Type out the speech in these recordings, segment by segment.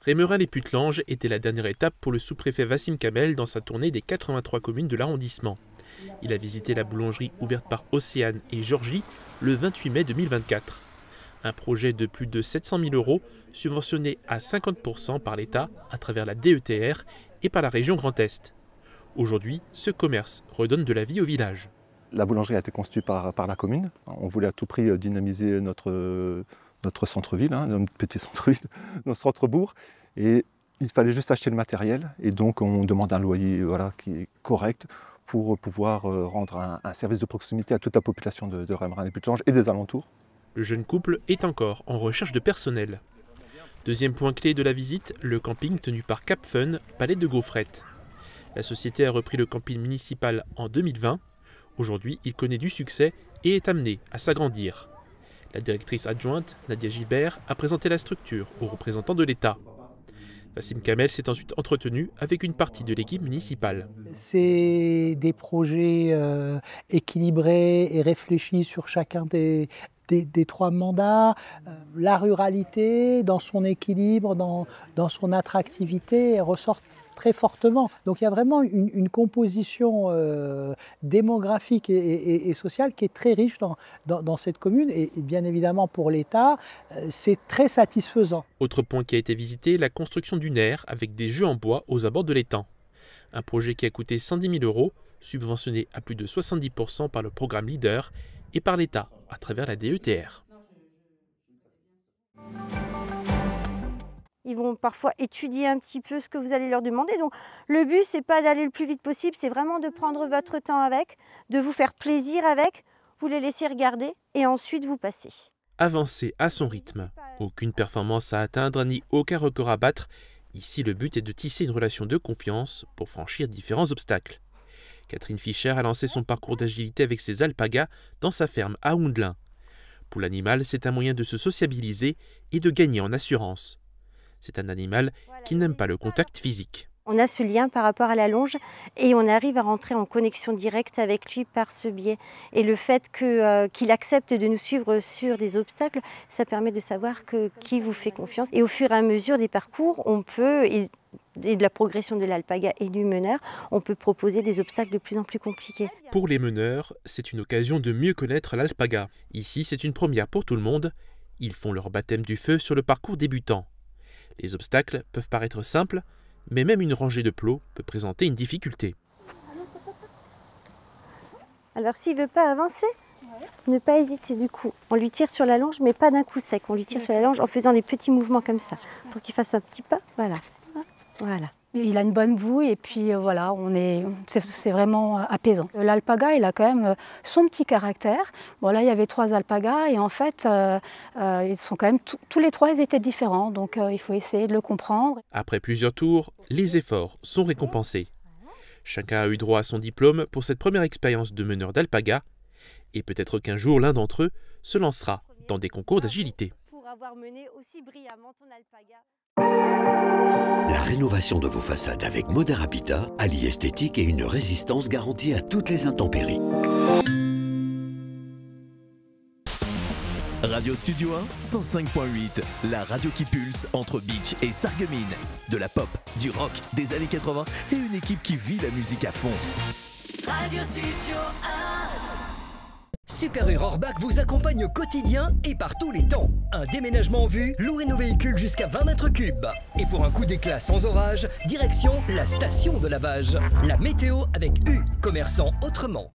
Rémerin-les-Putelanges était la dernière étape pour le sous-préfet Wassim Kamel dans sa tournée des 83 communes de l'arrondissement. Il a visité la boulangerie ouverte par Océane et Georgie le 28 mai 2024. Un projet de plus de 700 000 € subventionné à 50% par l'État à travers la DETR et par la région Grand Est. Aujourd'hui, ce commerce redonne de la vie au village. La boulangerie a été construite par la commune. On voulait à tout prix dynamiser notre centre-ville, notre petit centre-ville, notre centre-bourg. Et il fallait juste acheter le matériel. Et donc on demande un loyer qui est correct pour pouvoir rendre un service de proximité à toute la population de Rémerin-les-Putelanges et des alentours. Le jeune couple est encore en recherche de personnel. Deuxième point clé de la visite, le camping tenu par Cap Fun, Palais de Gaufrette. La société a repris le camping municipal en 2020. Aujourd'hui, il connaît du succès et est amené à s'agrandir. La directrice adjointe, Nadia Gilbert, a présenté la structure aux représentants de l'État. Wassim Kamel s'est ensuite entretenu avec une partie de l'équipe municipale. C'est des projets équilibrés et réfléchis sur chacun des 3 mandats. La ruralité, dans son équilibre, dans son attractivité, ressort très fortement. Donc il y a vraiment une composition démographique et sociale qui est très riche dans cette commune. Et bien évidemment pour l'État, c'est très satisfaisant. Autre point qui a été visité, la construction d'une aire avec des jeux en bois aux abords de l'étang. Un projet qui a coûté 110 000 €, subventionné à plus de 70% par le programme LEADER et par l'État à travers la DETR. Ils vont parfois étudier un petit peu ce que vous allez leur demander. Donc le but, c'est pas d'aller le plus vite possible, c'est vraiment de prendre votre temps avec, de vous faire plaisir avec, vous les laisser regarder et ensuite vous passez. Avancer à son rythme. Aucune performance à atteindre ni aucun record à battre. Ici, le but est de tisser une relation de confiance pour franchir différents obstacles. Catherine Fischer a lancé son parcours d'agilité avec ses alpagas dans sa ferme à Houndelin. Pour l'animal, c'est un moyen de se sociabiliser et de gagner en assurance. C'est un animal qui n'aime pas le contact physique. On a ce lien par rapport à la longe et on arrive à rentrer en connexion directe avec lui par ce biais. Et le fait qu'il accepte de nous suivre sur des obstacles, ça permet de savoir qui vous fait confiance. Et au fur et à mesure des parcours, on peut, et de la progression de l'alpaga et du meneur, on peut proposer des obstacles de plus en plus compliqués. Pour les meneurs, c'est une occasion de mieux connaître l'alpaga. Ici, c'est une première pour tout le monde. Ils font leur baptême du feu sur le parcours débutant. Les obstacles peuvent paraître simples, mais même une rangée de plots peut présenter une difficulté. Alors s'il ne veut pas avancer, ne pas hésiter du coup. On lui tire sur la longe, mais pas d'un coup sec. On lui tire sur la longe en faisant des petits mouvements comme ça, pour qu'il fasse un petit pas. Voilà. Voilà. Il a une bonne bouille et puis voilà, c'est vraiment apaisant. L'alpaga, il a quand même son petit caractère. Bon là, il y avait 3 alpagas et en fait, ils sont quand même tous les 3, ils étaient différents. Donc il faut essayer de le comprendre. Après plusieurs tours, les efforts sont récompensés. Chacun a eu droit à son diplôme pour cette première expérience de meneur d'alpaga. Et peut-être qu'un jour, l'un d'entre eux se lancera dans des concours d'agilité. Pour avoir mené aussi brillamment ton alpaga. La rénovation de vos façades avec Modern Habitat allie esthétique et une résistance garantie à toutes les intempéries. Radio Studio 1, 105.8, la radio qui pulse entre Beach et Sarreguemines. De la pop, du rock, des années 80 et une équipe qui vit la musique à fond. Radio Studio 1. Super Errorback vous accompagne au quotidien et par tous les temps. Un déménagement en vue, louez nos véhicules jusqu'à 20 mètres cubes. Et pour un coup d'éclat sans orage, direction la station de lavage. La météo avec U, commerçant autrement.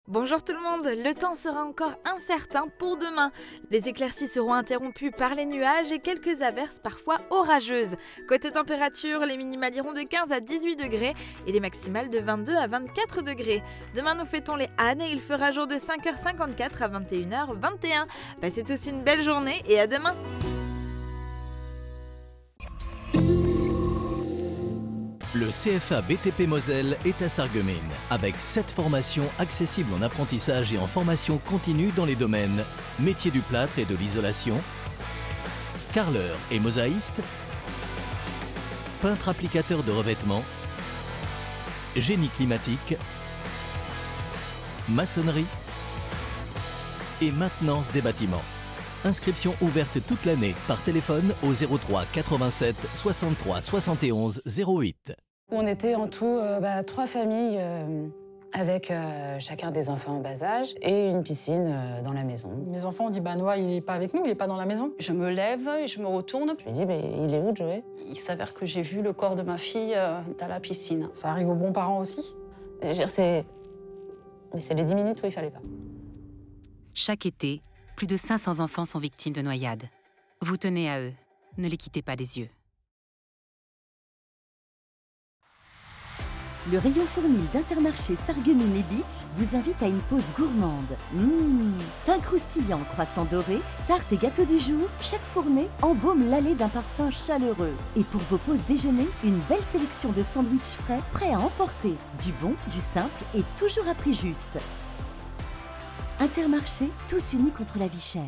Bonjour tout le monde, le temps sera encore incertain pour demain. Les éclaircies seront interrompues par les nuages et quelques averses parfois orageuses. Côté température, les minimales iront de 15 à 18 degrés et les maximales de 22 à 24 degrés. Demain nous fêtons les Annes et il fera jour de 5h54 à 21h21. Passez tous une belle journée et à demain. Le CFA BTP Moselle est à Sarreguemines, avec 7 formations accessibles en apprentissage et en formation continue dans les domaines métier du plâtre et de l'isolation, carreleur et mosaïste, peintre applicateur de revêtement, génie climatique, maçonnerie et maintenance des bâtiments. Inscription ouverte toute l'année par téléphone au 03 87 63 71 08. On était en tout 3 familles avec chacun des enfants en bas âge et une piscine dans la maison. Mes enfants ont dit Noah, il n'est pas avec nous, il n'est pas dans la maison. Je me lève et je me retourne. Je lui dis mais il est où Joey? Il s'avère que j'ai vu le corps de ma fille dans la piscine. Ça arrive aux bons parents aussi? Mais c'est les 10 minutes où il fallait pas. Chaque été, plus de 500 enfants sont victimes de noyades. Vous tenez à eux, ne les quittez pas des yeux. Le rayon fournil d'Intermarché Sarreguemines et Beach vous invite à une pause gourmande. Pain croustillant, croissant doré, tarte et gâteau du jour, chaque fournée embaume l'allée d'un parfum chaleureux. Et pour vos pauses déjeuner, une belle sélection de sandwichs frais, prêts à emporter. Du bon, du simple et toujours à prix juste. Intermarché, tous unis contre la vie chère.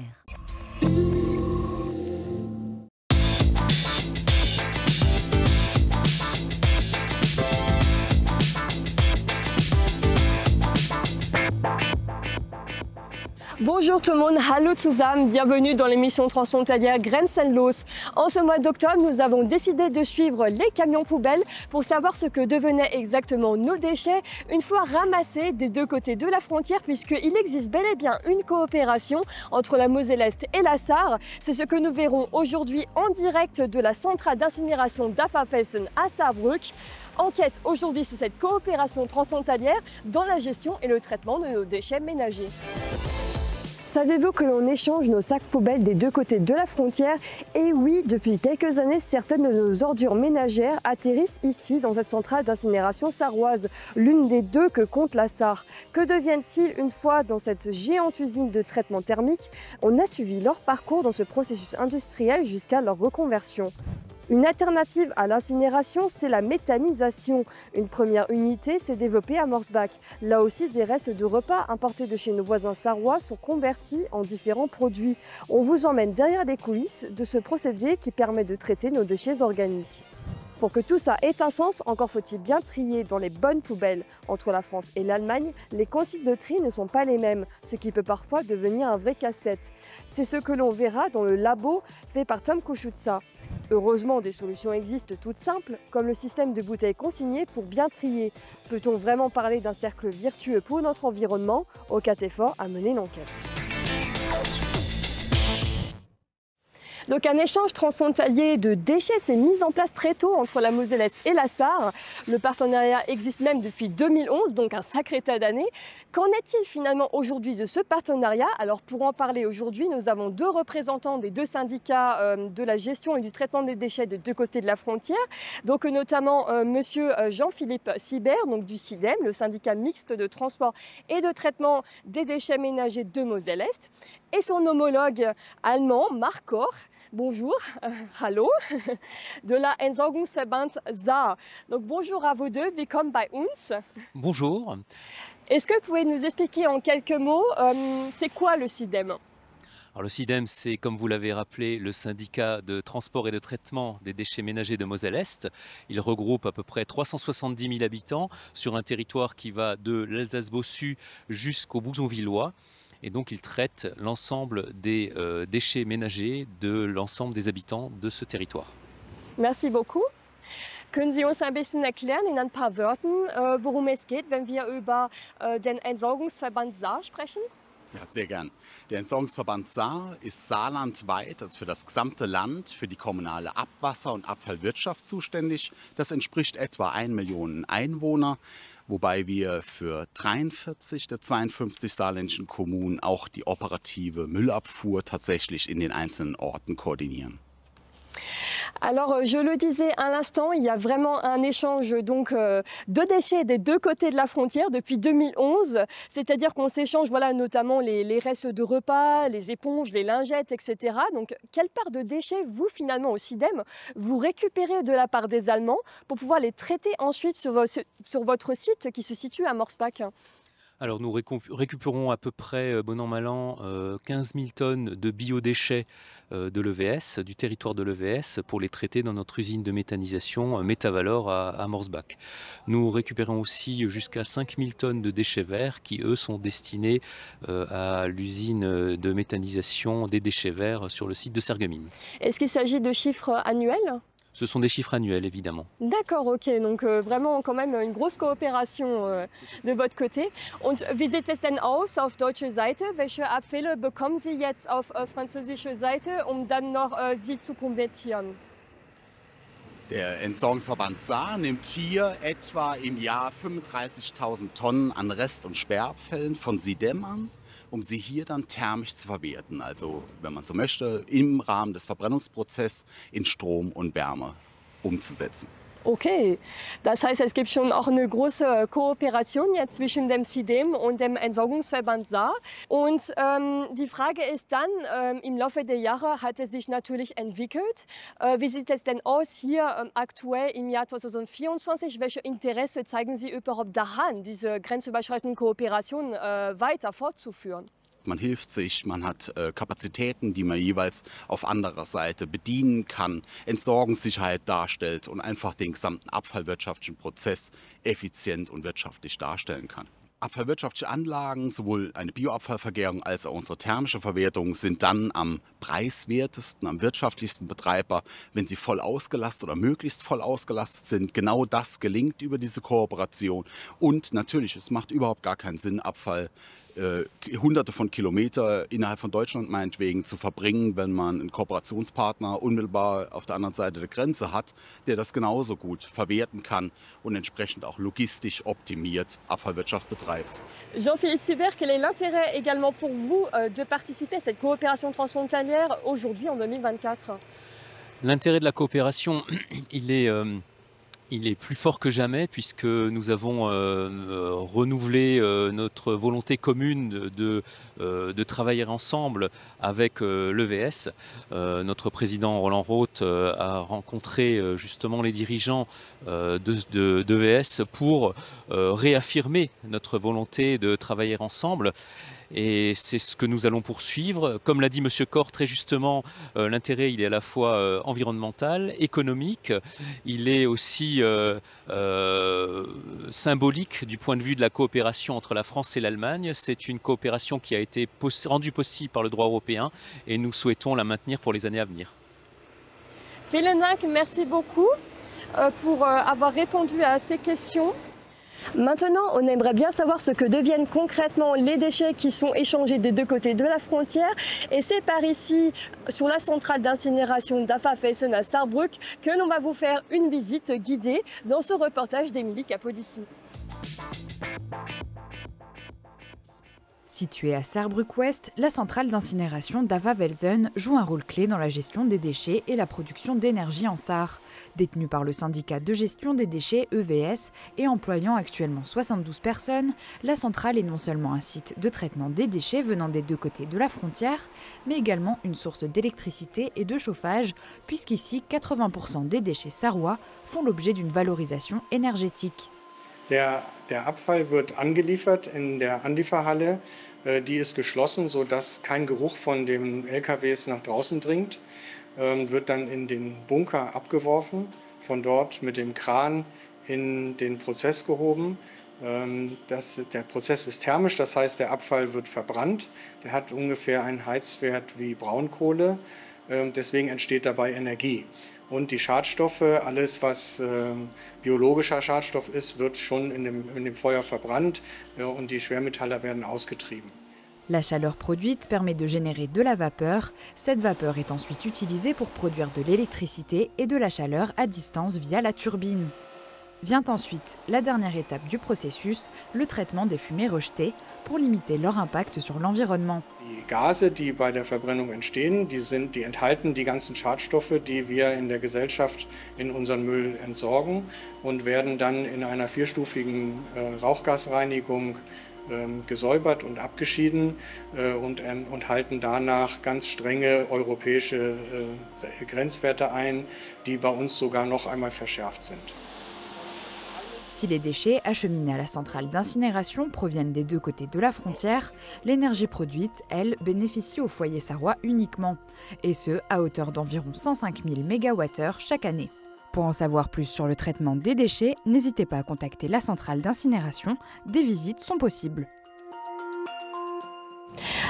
Bonjour tout le monde, hallo zusammen, bienvenue dans l'émission transfrontalière Grenzenlos. En ce mois d'octobre, nous avons décidé de suivre les camions poubelles pour savoir ce que devenaient exactement nos déchets une fois ramassés des deux côtés de la frontière, puisqu'il existe bel et bien une coopération entre la Moselle-Est et la Sarre. C'est ce que nous verrons aujourd'hui en direct de la centrale d'incinération d'Apfelfelsen à Saarbrück. Enquête aujourd'hui sur cette coopération transfrontalière dans la gestion et le traitement de nos déchets ménagers. Savez-vous que l'on échange nos sacs poubelles des deux côtés de la frontière? Et oui, depuis quelques années, certaines de nos ordures ménagères atterrissent ici, dans cette centrale d'incinération sarroise, l'une des deux que compte la Sarre. Que deviennent-ils une fois dans cette géante usine de traitement thermique? On a suivi leur parcours dans ce processus industriel jusqu'à leur reconversion. Une alternative à l'incinération, c'est la méthanisation. Une première unité s'est développée à Morsbach. Là aussi, des restes de repas importés de chez nos voisins sarrois sont convertis en différents produits. On vous emmène derrière les coulisses de ce procédé qui permet de traiter nos déchets organiques. Pour que tout ça ait un sens, encore faut-il bien trier dans les bonnes poubelles. Entre la France et l'Allemagne, les consignes de tri ne sont pas les mêmes, ce qui peut parfois devenir un vrai casse-tête. C'est ce que l'on verra dans le labo fait par Tom Kuchutsa. Heureusement, des solutions existent toutes simples, comme le système de bouteilles consignées pour bien trier. Peut-on vraiment parler d'un cercle vertueux pour notre environnement? Aucun effort à mener l'enquête. Donc un échange transfrontalier de déchets s'est mis en place très tôt entre la Moselle-Est et la Sarre. Le partenariat existe même depuis 2011, donc un sacré tas d'années. Qu'en est-il finalement aujourd'hui de ce partenariat? Alors pour en parler aujourd'hui, nous avons deux représentants des deux syndicats de la gestion et du traitement des déchets des deux côtés de la frontière. Donc notamment monsieur Jean-Philippe Sibert, donc du SIDEM, le syndicat mixte de transport et de traitement des déchets ménagers de Moselle-Est, et son homologue allemand, Marc Koch. Bonjour, hallo, de la Entsorgungsverband Saar. Donc bonjour à vous deux, willkommen bei uns. Bonjour. Est-ce que vous pouvez nous expliquer en quelques mots, c'est quoi le SIDEM? Alors le SIDEM, c'est, comme vous l'avez rappelé, le syndicat de transport et de traitement des déchets ménagers de Moselle-Est. Il regroupe à peu près 370 000 habitants sur un territoire qui va de l'Alsace-Bossu jusqu'au Bouzonvillois. Et donc il traite l'ensemble des déchets ménagers de l'ensemble des habitants de ce territoire. Merci beaucoup. Können Sie uns ein bisschen erklären in ein paar Wörtern, worum es geht, wenn wir über den Entsorgungsverband Saar sprechen? Ja, sehr gern. Der Entsorgungsverband Saar ist saarlandweit, also für das gesamte Land, für die kommunale Abwasser- und Abfallwirtschaft zuständig. Das entspricht etwa 1 Million Einwohner, wobei wir für 43 der 52 saarländischen Kommunen auch die operative Müllabfuhr tatsächlich in den einzelnen Orten koordinieren. Alors, je le disais à l'instant, il y a vraiment un échange donc, de déchets des deux côtés de la frontière depuis 2011. C'est-à-dire qu'on s'échange notamment les restes de repas, les éponges, les lingettes, etc. Donc, quelle part de déchets, vous, finalement, au SIDEM, vous récupérez de la part des Allemands pour pouvoir les traiter ensuite sur votre site qui se situe à Morsbach? Alors nous récupérons à peu près, bon an mal an, 15 000 tonnes de biodéchets de l'EVS, du territoire de l'EVS, pour les traiter dans notre usine de méthanisation Métavalor à Morsbach. Nous récupérons aussi jusqu'à 5 000 tonnes de déchets verts qui, eux, sont destinés à l'usine de méthanisation des déchets verts sur le site de Sarreguemines. Est-ce qu'il s'agit de chiffres annuels ? Ce sont des chiffres annuels, évidemment. D'accord, ok. Donc vraiment quand même une grosse coopération de votre côté. Und wie sieht es denn aus auf deutscher Seite? Welche Abfälle bekommen Sie jetzt auf französischer Seite, dann noch sie zu konvertieren? Der Entsorgungsverband Saar nimmt hier etwa im Jahr 35.000 Tonnen an Rest- und Sperrabfällen von SIDEM an, um sie hier dann thermisch zu verwerten, also wenn man so möchte, im Rahmen des Verbrennungsprozesses in Strom und Wärme umzusetzen. Okay, das heißt, es gibt schon auch eine große Kooperation jetzt zwischen dem SIDEM und dem Entsorgungsverband Saar. Und die Frage ist dann, im Laufe der Jahre hat es sich natürlich entwickelt. Wie sieht es denn aus hier aktuell im Jahr 2024? Welche Interesse zeigen Sie überhaupt daran, diese grenzüberschreitende Kooperation weiter fortzuführen? Man hilft sich, man hat Kapazitäten, die man jeweils auf anderer Seite bedienen kann, Entsorgungssicherheit darstellt und einfach den gesamten abfallwirtschaftlichen Prozess effizient und wirtschaftlich darstellen kann. Abfallwirtschaftliche Anlagen, sowohl eine Bioabfallvergärung als auch unsere thermische Verwertung, sind dann am preiswertesten, am wirtschaftlichsten Betreiber, wenn sie voll ausgelastet oder möglichst voll ausgelastet sind. Genau das gelingt über diese Kooperation. Und natürlich, es macht überhaupt gar keinen Sinn, Abfall Hunderte von Kilometern innerhalb von Deutschland meinetwegen zu verbringen, wenn man einen Kooperationspartner unmittelbar auf der anderen Seite der Grenze hat, der das genauso gut verwerten kann und entsprechend auch logistisch optimiert Abfallwirtschaft betreibt. Jean-Philippe Sibert, quel est l'intérêt également pour vous de participer à cette coopération transfrontalière aujourd'hui en 2024? L'intérêt de la coopération, il est plus fort que jamais puisque nous avons renouvelé notre volonté commune de travailler ensemble avec l'EVS. Notre président Roland Roth a rencontré justement les dirigeants d'EVS pour réaffirmer notre volonté de travailler ensemble. Et c'est ce que nous allons poursuivre. Comme l'a dit M. Corr très justement, l'intérêt il est à la fois environnemental, économique, il est aussi symbolique du point de vue de la coopération entre la France et l'Allemagne. C'est une coopération qui a été rendue possible par le droit européen et nous souhaitons la maintenir pour les années à venir. Vielen Dank, merci beaucoup pour avoir répondu à ces questions. Maintenant, on aimerait bien savoir ce que deviennent concrètement les déchets qui sont échangés des deux côtés de la frontière. Et c'est par ici, sur la centrale d'incinération d'Affa-Felsen à Saarbrück, que l'on va vous faire une visite guidée dans ce reportage d'Émilie Capodici. Située à Saarbrück-Ouest, la centrale d'incinération d'Affa-Felsen joue un rôle clé dans la gestion des déchets et la production d'énergie en Sarre. Détenue par le syndicat de gestion des déchets EVS et employant actuellement 72 personnes, la centrale est non seulement un site de traitement des déchets venant des deux côtés de la frontière, mais également une source d'électricité et de chauffage, puisqu'ici 80% des déchets sarrois font l'objet d'une valorisation énergétique. Der Abfall wird angeliefert in der Anlieferhalle. Die ist geschlossen, sodass kein Geruch von den LKWs nach draußen dringt. Wird dann in den Bunker abgeworfen, von dort mit dem Kran in den Prozess gehoben. Der Prozess ist thermisch, das heißt, der Abfall wird verbrannt. Der hat ungefähr einen Heizwert wie Braunkohle. Deswegen entsteht dabei Energie. Und die Schadstoffe, alles was biologischer Schadstoff ist, wird schon in dem Feuer verbrannt und die Schwermetalle werden ausgetrieben. La chaleur produite permet de générer de la vapeur. Cette vapeur est ensuite utilisée pour produire de l'électricité et de la chaleur à distance via la turbine. Vient ensuite la dernière étape du processus, le traitement des fumées rejetées pour limiter leur impact sur l'environnement. Die Gase, die bei der Verbrennung entstehen, die enthalten die ganzen Schadstoffe, die wir in der Gesellschaft in unseren Müll entsorgen und werden dann in einer vierstufigen Rauchgasreinigung gesäubert und abgeschieden und halten danach ganz strenge europäische Grenzwerte ein, die bei uns sogar noch einmal verschärft sind. Si les déchets acheminés à la centrale d'incinération proviennent des deux côtés de la frontière, l'énergie produite, elle, bénéficie au foyer sarrois uniquement, et ce, à hauteur d'environ 105 000 MWh chaque année. Pour en savoir plus sur le traitement des déchets, n'hésitez pas à contacter la centrale d'incinération, des visites sont possibles.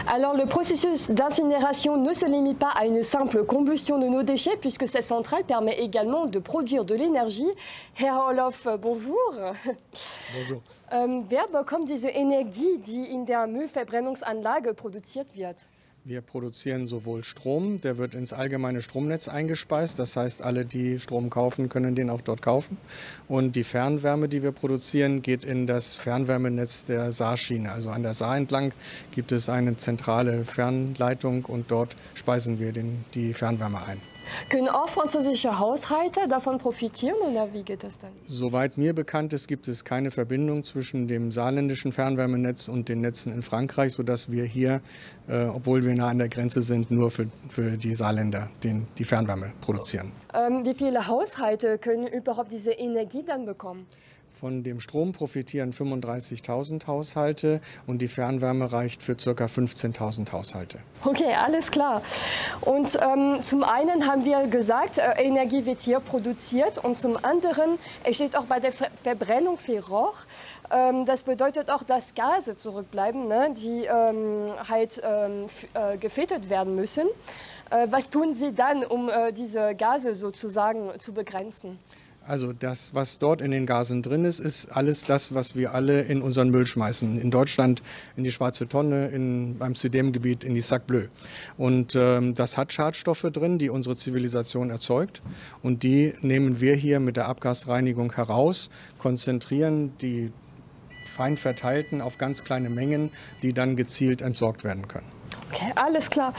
Alors le processus d'incinération ne se limite pas à une simple combustion de nos déchets puisque cette centrale permet également de produire de l'énergie. Herr Orloff, bonjour. Bonjour. Wer bekommt diese Energie, die in der Müllverbrennungsanlage produziert wird? Wir produzieren sowohl Strom, der wird ins allgemeine Stromnetz eingespeist, das heißt, alle, die Strom kaufen, können den auch dort kaufen. Und die Fernwärme, die wir produzieren, geht in das Fernwärmenetz der Saarschiene. Also an der Saar entlang gibt es eine zentrale Fernleitung und dort speisen wir die Fernwärme ein. Können auch französische Haushalte davon profitieren oder wie geht das dann? Soweit mir bekannt ist, gibt es keine Verbindung zwischen dem saarländischen Fernwärmenetz und den Netzen in Frankreich, sodass wir hier, obwohl wir nah an der Grenze sind, nur für die Saarländer die Fernwärme produzieren. Wie viele Haushalte können überhaupt diese Energie dann bekommen? Von dem Strom profitieren 35.000 Haushalte und die Fernwärme reicht für ca. 15.000 Haushalte. Okay, alles klar. Und zum einen haben wir gesagt, Energie wird hier produziert und zum anderen, es steht auch bei der Verbrennung viel Rauch. Das bedeutet auch, dass Gase zurückbleiben, ne, die halt gefiltert werden müssen. Was tun Sie dann, um diese Gase sozusagen zu begrenzen? Also das, was dort in den Gasen drin ist, ist alles das, was wir alle in unseren Müll schmeißen. In Deutschland in die schwarze Tonne, beim Sudem-Gebiet in die Sac Bleu. Und das hat Schadstoffe drin, die unsere Zivilisation erzeugt. Und die nehmen wir hier mit der Abgasreinigung heraus, konzentrieren die fein verteilten auf ganz kleine Mengen, die dann gezielt entsorgt werden können. Okay, alles klar.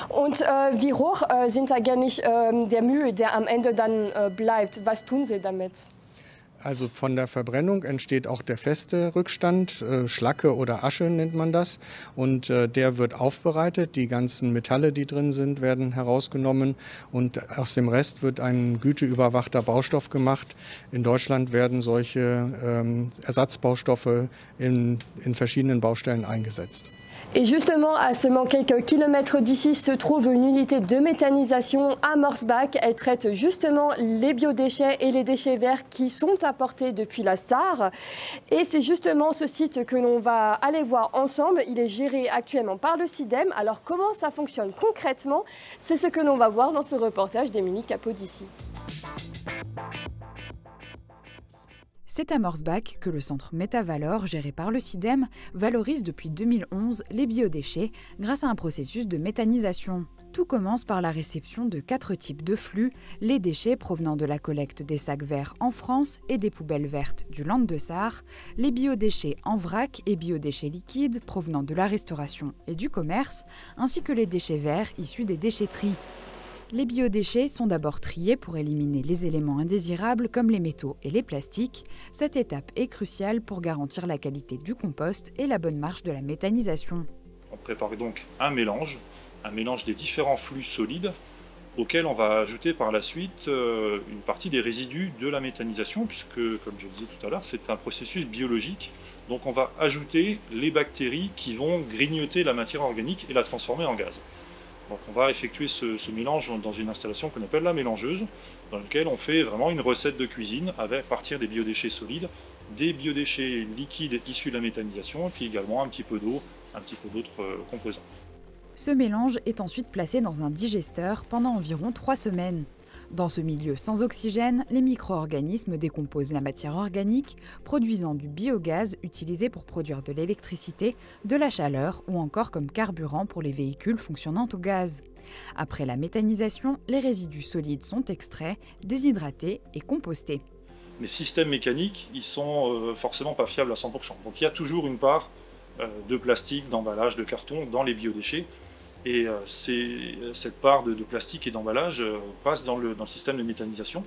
Und wie hoch sind eigentlich der Müll, der am Ende dann bleibt? Was tun Sie damit? Also von der Verbrennung entsteht auch der feste Rückstand, Schlacke oder Asche nennt man das. Und der wird aufbereitet, die ganzen Metalle, die drin sind, werden herausgenommen und aus dem Rest wird ein güteüberwachter Baustoff gemacht. In Deutschland werden solche Ersatzbaustoffe in verschiedenen Baustellen eingesetzt. Et justement, à seulement quelques kilomètres d'ici se trouve une unité de méthanisation à Morsbach. Elle traite justement les biodéchets et les déchets verts qui sont apportés depuis la Sarre. Et c'est justement ce site que l'on va aller voir ensemble. Il est géré actuellement par le SIDEM. Alors comment ça fonctionne concrètement? C'est ce que l'on va voir dans ce reportage d'Émilie Capodici. C'est à Morsbach que le centre Métavalor, géré par le SIDEM, valorise depuis 2011 les biodéchets grâce à un processus de méthanisation. Tout commence par la réception de 4 types de flux, les déchets provenant de la collecte des sacs verts en France et des poubelles vertes du Land de Sarre, les biodéchets en vrac et biodéchets liquides provenant de la restauration et du commerce, ainsi que les déchets verts issus des déchetteries. Les biodéchets sont d'abord triés pour éliminer les éléments indésirables comme les métaux et les plastiques. Cette étape est cruciale pour garantir la qualité du compost et la bonne marche de la méthanisation. On prépare donc un mélange des différents flux solides auquel on va ajouter par la suite une partie des résidus de la méthanisation puisque, comme je le disais tout à l'heure, c'est un processus biologique. Donc on va ajouter les bactéries qui vont grignoter la matière organique et la transformer en gaz. Donc on va effectuer ce mélange dans une installation qu'on appelle la mélangeuse, dans laquelle on fait vraiment une recette de cuisine à partir des biodéchets solides, des biodéchets liquides issus de la méthanisation, et puis également un petit peu d'eau, un petit peu d'autres composants. Ce mélange est ensuite placé dans un digesteur pendant environ 3 semaines. Dans ce milieu sans oxygène, les micro-organismes décomposent la matière organique, produisant du biogaz utilisé pour produire de l'électricité, de la chaleur ou encore comme carburant pour les véhicules fonctionnant au gaz. Après la méthanisation, les résidus solides sont extraits, déshydratés et compostés. Les systèmes mécaniques, ils sont forcément pas fiables à 100%. Donc il y a toujours une part de plastique, d'emballage, de carton dans les biodéchets. Et cette part de plastique et d'emballage passe dans le système de méthanisation,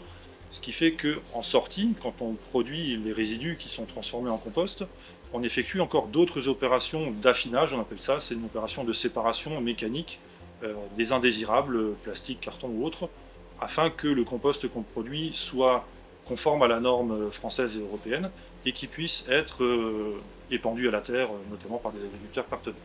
ce qui fait qu'en sortie, quand on produit les résidus qui sont transformés en compost, on effectue encore d'autres opérations d'affinage, on appelle ça, c'est une opération de séparation mécanique des indésirables, plastique, carton ou autres, afin que le compost qu'on produit soit conformes à la norme française et européenne et qui puissent être épandus à la terre, notamment par des agriculteurs partenaires.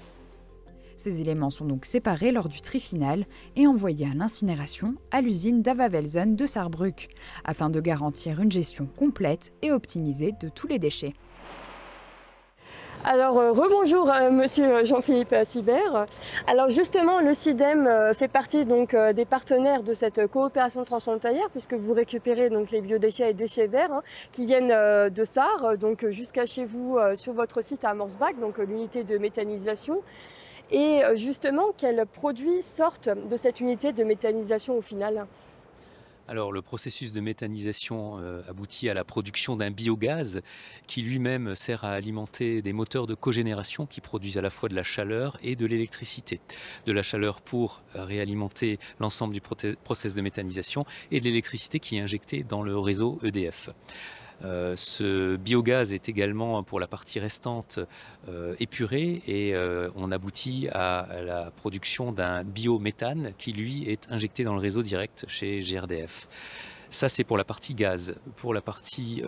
Ces éléments sont donc séparés lors du tri final et envoyés à l'incinération à l'usine d'Ava-Velzen de Saarbrück, afin de garantir une gestion complète et optimisée de tous les déchets. Alors, rebonjour monsieur Jean-Philippe Sibert. Alors justement, le SIDEM fait partie donc, des partenaires de cette coopération transfrontalière, puisque vous récupérez donc, les biodéchets et déchets verts qui viennent de Sarre, donc jusqu'à chez vous sur votre site à Morsbach, donc l'unité de méthanisation. Et justement, quels produits sortent de cette unité de méthanisation au final ? Alors le processus de méthanisation aboutit à la production d'un biogaz qui lui-même sert à alimenter des moteurs de cogénération qui produisent à la fois de la chaleur et de l'électricité. De la chaleur pour réalimenter l'ensemble du processus de méthanisation et de l'électricité qui est injectée dans le réseau EDF. Ce biogaz est également pour la partie restante épuré et on aboutit à la production d'un biométhane qui lui est injecté dans le réseau direct chez GRDF. Ça c'est pour la partie gaz. Pour la partie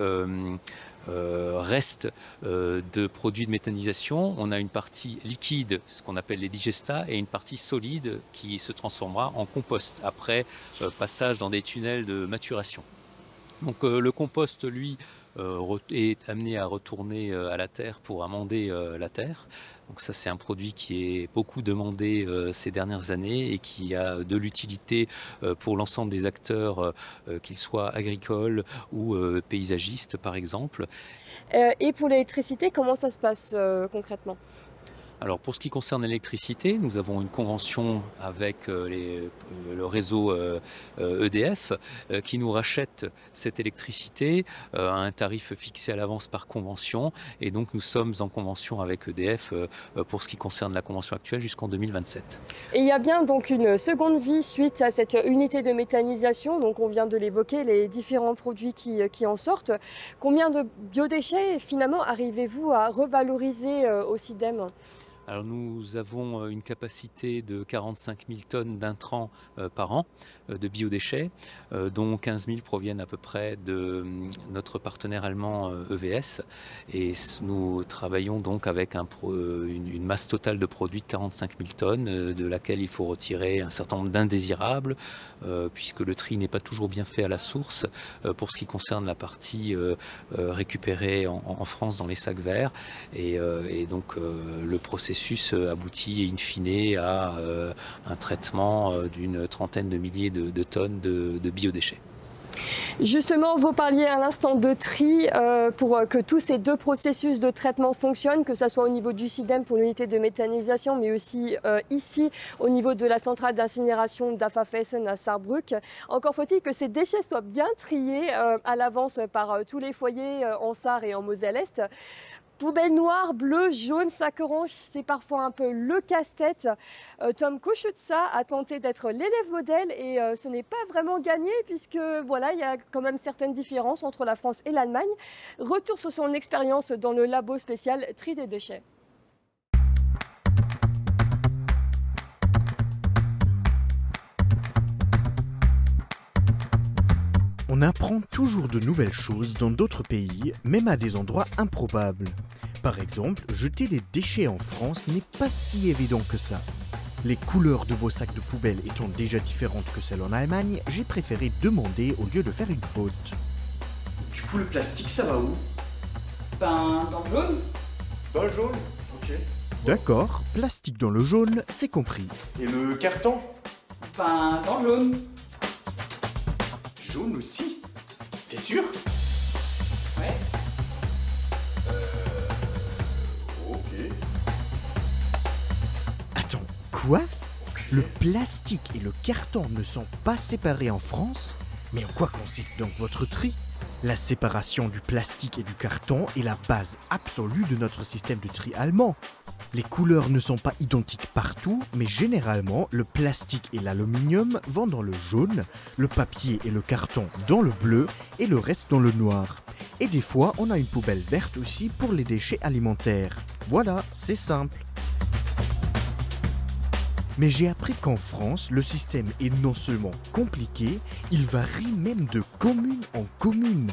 reste de produits de méthanisation, on a une partie liquide, ce qu'on appelle les digestats, et une partie solide qui se transformera en compost après passage dans des tunnels de maturation. Donc le compost, lui, est amené à retourner à la terre pour amender la terre. Donc ça, c'est un produit qui est beaucoup demandé ces dernières années et qui a de l'utilité pour l'ensemble des acteurs, qu'ils soient agricoles ou paysagistes, par exemple. Et pour l'électricité, comment ça se passe concrètement ? Alors pour ce qui concerne l'électricité, nous avons une convention avec le réseau EDF qui nous rachète cette électricité à un tarif fixé à l'avance par convention, et donc nous sommes en convention avec EDF pour ce qui concerne la convention actuelle jusqu'en 2027. Et il y a bien donc une seconde vie suite à cette unité de méthanisation, donc on vient de l'évoquer, les différents produits qui en sortent. Combien de biodéchets finalement arrivez-vous à revaloriser au SIDEM ? Alors nous avons une capacité de 45 000 tonnes d'intrants par an de biodéchets, dont 15 000 proviennent à peu près de notre partenaire allemand EVS. Et nous travaillons donc avec une masse totale de produits de 45 000 tonnes, de laquelle il faut retirer un certain nombre d'indésirables, puisque le tri n'est pas toujours bien fait à la source, pour ce qui concerne la partie récupérée en France dans les sacs verts. Et donc le processus aboutit in fine à un traitement d'une trentaine de milliers de tonnes de biodéchets. Justement, vous parliez à l'instant de tri pour que tous ces deux processus de traitement fonctionnent, que ce soit au niveau du SIDEM pour l'unité de méthanisation, mais aussi ici au niveau de la centrale d'incinération d'Ava-Velzen à Saarbrück. Encore faut-il que ces déchets soient bien triés à l'avance par tous les foyers en Sarre et en Moselle-Est. Poubelle noire, bleue, jaune, sac orange, c'est parfois un peu le casse-tête. Tom Koschutza a tenté d'être l'élève modèle et ce n'est pas vraiment gagné puisque voilà, il y a quand même certaines différences entre la France et l'Allemagne. Retour sur son expérience dans le labo spécial tri des déchets. On apprend toujours de nouvelles choses dans d'autres pays, même à des endroits improbables. Par exemple, jeter des déchets en France n'est pas si évident que ça. Les couleurs de vos sacs de poubelle étant déjà différentes que celles en Allemagne, j'ai préféré demander au lieu de faire une faute. Du coup, le plastique, ça va où? Ben, dans le jaune. Dans le jaune? Ok. D'accord, plastique dans le jaune, c'est compris. Et le carton? Ben, dans le jaune. Jaune aussi? T'es sûr? Ouais. Ok. Attends, quoi? Le plastique et le carton ne sont pas séparés en France? Mais en quoi consiste donc votre tri? La séparation du plastique et du carton est la base absolue de notre système de tri allemand. Les couleurs ne sont pas identiques partout, mais généralement, le plastique et l'aluminium vont dans le jaune, le papier et le carton dans le bleu et le reste dans le noir. Et des fois, on a une poubelle verte aussi pour les déchets alimentaires. Voilà, c'est simple. Mais j'ai appris qu'en France, le système est non seulement compliqué, il varie même de commune en commune.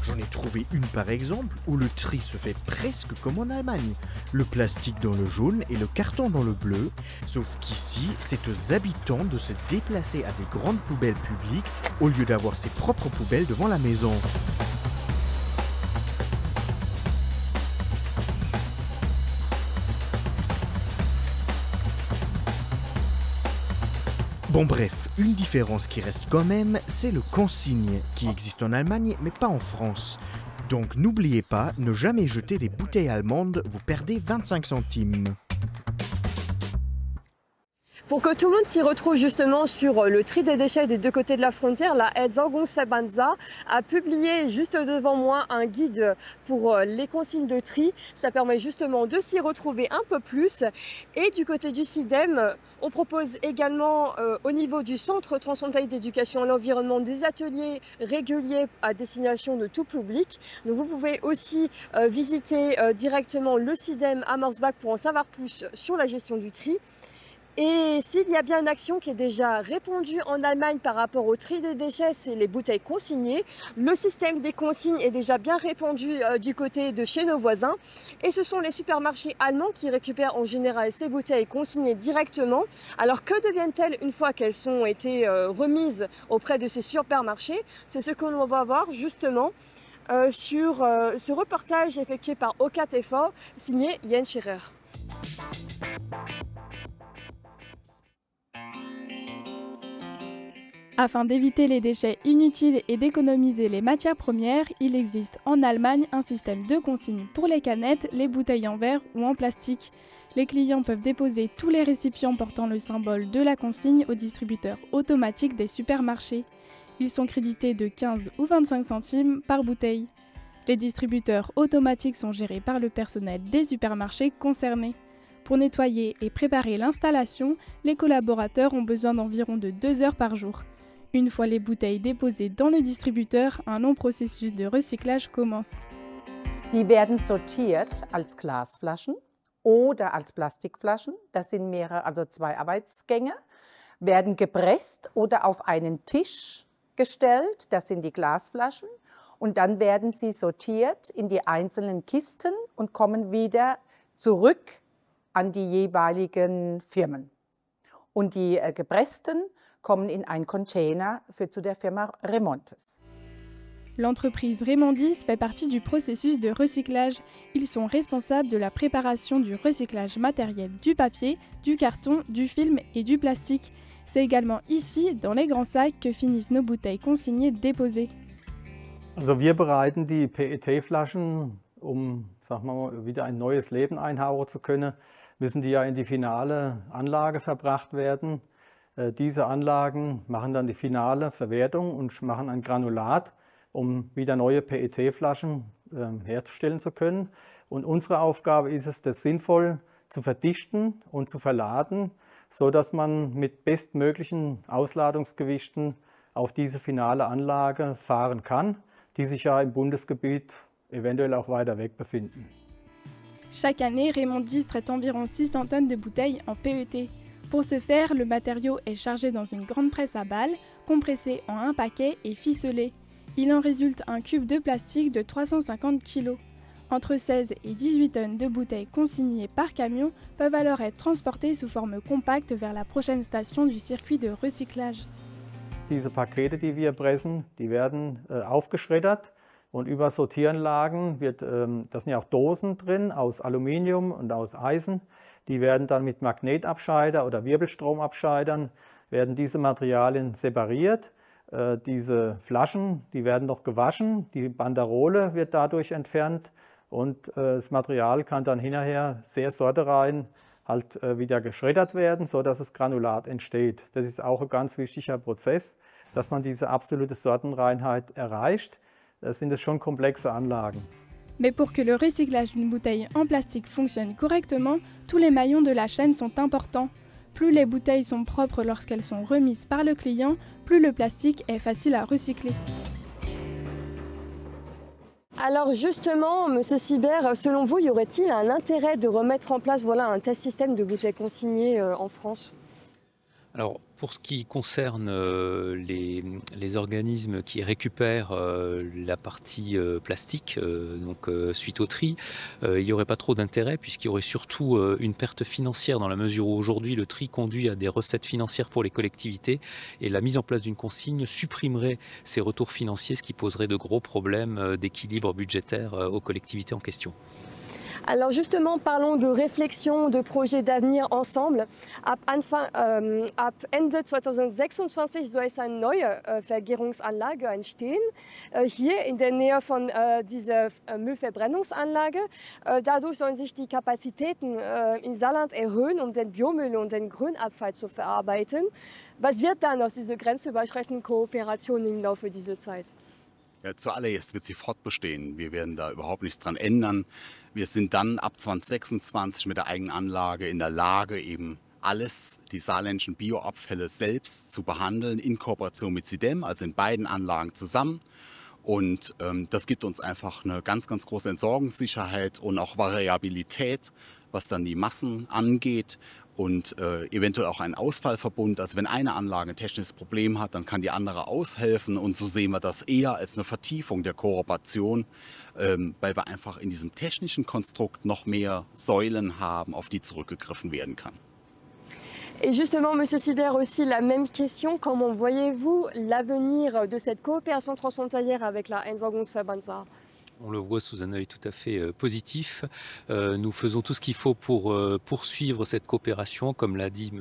J'en ai trouvé une par exemple où le tri se fait presque comme en Allemagne. Le plastique dans le jaune et le carton dans le bleu, sauf qu'ici, c'est aux habitants de se déplacer à des grandes poubelles publiques au lieu d'avoir ses propres poubelles devant la maison. Bon bref, une différence qui reste quand même, c'est le consigne, qui existe en Allemagne mais pas en France. Donc n'oubliez pas, ne jamais jeter des bouteilles allemandes, vous perdez 25 centimes. Pour que tout le monde s'y retrouve justement sur le tri des déchets des deux côtés de la frontière, la Edzorgungsverband Saar a publié juste devant moi un guide pour les consignes de tri. Ça permet justement de s'y retrouver un peu plus. Et du côté du CIDEM, on propose également au niveau du Centre transfrontalier d'éducation à l'environnement des ateliers réguliers à destination de tout public. Donc vous pouvez aussi visiter directement le CIDEM à Morsbach pour en savoir plus sur la gestion du tri. Et s'il y a bien une action qui est déjà répandue en Allemagne par rapport au tri des déchets, c'est les bouteilles consignées. Le système des consignes est déjà bien répandu du côté de chez nos voisins. Et ce sont les supermarchés allemands qui récupèrent en général ces bouteilles consignées directement. Alors que deviennent-elles une fois qu'elles ont été remises auprès de ces supermarchés? C'est ce que l'on va voir justement sur ce reportage effectué par OKTV, signé Jens Scherer. Afin d'éviter les déchets inutiles et d'économiser les matières premières, il existe en Allemagne un système de consigne pour les canettes, les bouteilles en verre ou en plastique. Les clients peuvent déposer tous les récipients portant le symbole de la consigne au distributeur automatique des supermarchés. Ils sont crédités de 15 ou 25 centimes par bouteille. Les distributeurs automatiques sont gérés par le personnel des supermarchés concernés. Pour nettoyer et préparer l'installation, les collaborateurs ont besoin d'environ 2 heures par jour. Une fois les bouteilles déposées dans le distributeur, un long processus de recyclage commence. Die werden sortiert als Glasflaschen oder als Plastikflaschen. Das sind mehrere, also 2 Arbeitsgänge. Werden gepresst oder auf einen Tisch gestellt. Das sind die Glasflaschen. Und dann werden sie sortiert in die einzelnen Kisten und kommen wieder zurück an die jeweiligen Firmen. Und die gepressten kommen in einen Container zu der Firma Remontes. L'entreprise Remondis fait partie du processus de recyclage. Ils sont responsables de la préparation du recyclage matériel du papier, du carton, du film et du plastique. C'est également ici, dans les grands sacs, que finissent nos bouteilles consignées déposées. Also wir bereiten die PET-Flaschen, sagen wir mal, wieder ein neues Leben einhauchen zu können, müssen die ja in die finale Anlage verbracht werden. Diese Anlagen machen dann die finale Verwertung und machen ein Granulat, um wieder neue PET-Flaschen herzustellen zu können. Und unsere Aufgabe ist es, das sinnvoll zu verdichten und zu verladen, sodass man mit bestmöglichen Ausladungsgewichten auf diese finale Anlage fahren kann, die sich ja im Bundesgebiet eventuell auch weiter weg befinden. Chaque année, Remondis traite environ 600 tonnes de bouteilles en PET. Pour ce faire, le matériau est chargé dans une grande presse à balles, compressé en un paquet et ficelé. Il en résulte un cube de plastique de 350 kg. Entre 16 et 18 tonnes de bouteilles consignées par camion peuvent alors être transportées sous forme compacte vers la prochaine station du circuit de recyclage. Diese Pakete, die wir pressen, die werden aufgeschreddert und über Sortieranlagen da sind ja auch Dosen drin aus Aluminium und aus Eisen. Die werden dann mit Magnetabscheider oder Wirbelstromabscheidern, werden diese Materialien separiert. Diese Flaschen, die werden noch gewaschen, die Banderole wird dadurch entfernt und das Material kann dann hinterher sehr sorterein halt wieder geschreddert werden, sodass das Granulat entsteht. Das ist auch ein ganz wichtiger Prozess, dass man diese absolute Sortenreinheit erreicht. Das sind schon komplexe Anlagen. Mais pour que le recyclage d'une bouteille en plastique fonctionne correctement, tous les maillons de la chaîne sont importants. Plus les bouteilles sont propres lorsqu'elles sont remises par le client, plus le plastique est facile à recycler. Alors justement, Monsieur Sibert, selon vous, y aurait-il un intérêt de remettre en place un tel système de bouteilles consignées en France? Alors, pour ce qui concerne les organismes qui récupèrent la partie plastique, suite au tri, il n'y aurait pas trop d'intérêt puisqu'il y aurait surtout une perte financière dans la mesure où aujourd'hui le tri conduit à des recettes financières pour les collectivités et la mise en place d'une consigne supprimerait ces retours financiers, ce qui poserait de gros problèmes d'équilibre budgétaire aux collectivités en question. Alors justement, parlons de réflexion, de projets d'avenir ensemble. Ab Ende 2026 soll es eine neue Vergärungsanlage entstehen, hier in der Nähe von dieser Müllverbrennungsanlage. Dadurch sollen sich die Kapazitäten im Saarland erhöhen, um den Biomüll und den Grünabfall zu verarbeiten. Was wird dann aus dieser grenzüberschreitenden Kooperation im Laufe dieser Zeit? Ja, zuallererst wird sie fortbestehen. Wir werden da überhaupt nichts dran ändern. Wir sind dann ab 2026 mit der eigenen Anlage in der Lage, eben alles, die saarländischen Bioabfälle selbst zu behandeln, in Kooperation mit SIDEM, also in beiden Anlagen zusammen. Und das gibt uns einfach eine ganz, ganz große Entsorgungssicherheit und auch Variabilität, was dann die Massen angeht. Und eventuell auch ein Ausfallverbund. Also wenn eine Anlage ein technisches Problem hat, dann kann die andere aushelfen. Und so sehen wir das eher als eine Vertiefung der Kooperation, weil wir einfach in diesem technischen Konstrukt noch mehr Säulen haben, auf die zurückgegriffen werden kann. Et justement, Monsieur Sibert, aussi la même question. Comment voyez-vous l'avenir de cette coopération transfrontalière avec la Entsorgungsverband Saar? On le voit sous un œil tout à fait positif. Nous faisons tout ce qu'il faut pour poursuivre cette coopération, comme l'a dit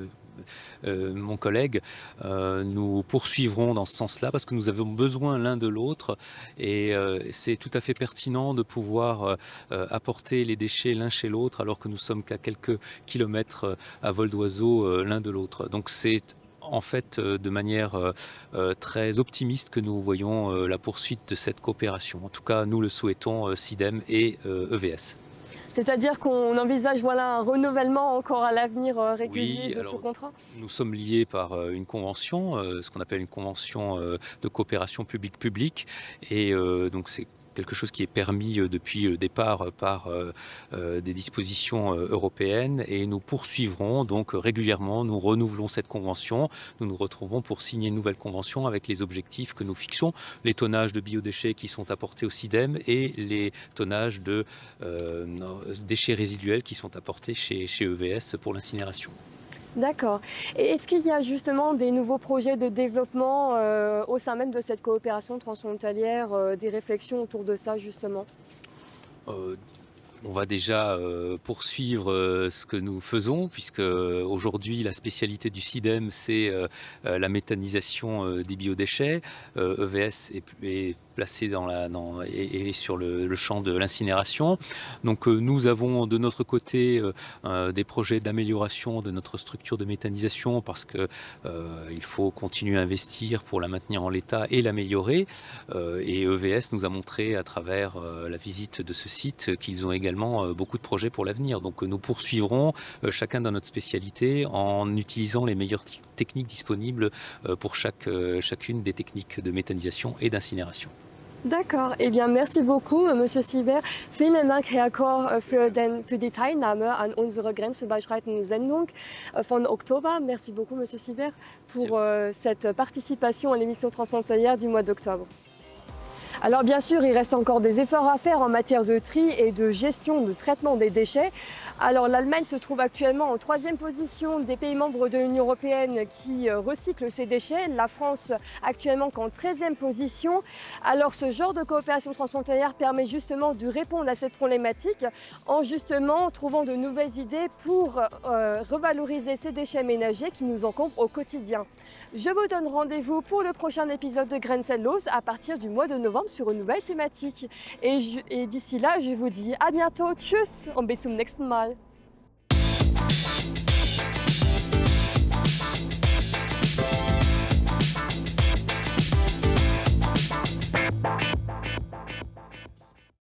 mon collègue. Nous poursuivrons dans ce sens-là parce que nous avons besoin l'un de l'autre et c'est tout à fait pertinent de pouvoir apporter les déchets l'un chez l'autre alors que nous sommes qu'à quelques kilomètres à vol d'oiseau l'un de l'autre. Donc c'est en fait de manière très optimiste que nous voyons la poursuite de cette coopération. En tout cas, nous le souhaitons, SIDEM et EVS. C'est-à-dire qu'on envisage un renouvellement encore à l'avenir régulier de ce contrat? Nous sommes liés par une convention, ce qu'on appelle une convention de coopération public-public et donc c'est quelque chose qui est permis depuis le départ par des dispositions européennes et nous poursuivrons donc régulièrement, nous renouvelons cette convention, nous nous retrouvons pour signer une nouvelle convention avec les objectifs que nous fixons, les tonnages de biodéchets qui sont apportés au SIDEM et les tonnages de déchets résiduels qui sont apportés chez EVS pour l'incinération. D'accord. Et est-ce qu'il y a justement des nouveaux projets de développement au sein même de cette coopération transfrontalière, des réflexions autour de ça justement? On va déjà poursuivre ce que nous faisons puisque aujourd'hui la spécialité du SIDEM c'est la méthanisation des biodéchets. EVS est placé sur le champ de l'incinération. Donc nous avons de notre côté des projets d'amélioration de notre structure de méthanisation parce que il faut continuer à investir pour la maintenir en l'état et l'améliorer. Et EVS nous a montré à travers la visite de ce site qu'ils ont également beaucoup de projets pour l'avenir. Donc nous poursuivrons chacun dans notre spécialité en utilisant les meilleures techniques disponibles pour chacune des techniques de méthanisation et d'incinération. D'accord. Eh bien, merci beaucoup, Monsieur Sibert. Vielen Dank, Herr Koch, für die Teilnahme an unserer grenzüberschreitenden Sendung von Oktober. Merci beaucoup, Monsieur Sibert, pour cette participation à l'émission transfrontalière du mois d'octobre. Alors bien sûr, il reste encore des efforts à faire en matière de tri et de gestion de traitement des déchets. Alors l'Allemagne se trouve actuellement en 3e position des pays membres de l'Union européenne qui recyclent ces déchets. La France actuellement qu'en 13e position. Alors ce genre de coopération transfrontalière permet justement de répondre à cette problématique en justement trouvant de nouvelles idées pour revaloriser ces déchets ménagers qui nous encombrent au quotidien. Je vous donne rendez-vous pour le prochain épisode de Grenzenlos à partir du mois de novembre sur une nouvelle thématique. Et d'ici là, je vous dis à bientôt. Tschüss und bis zum nächsten Mal.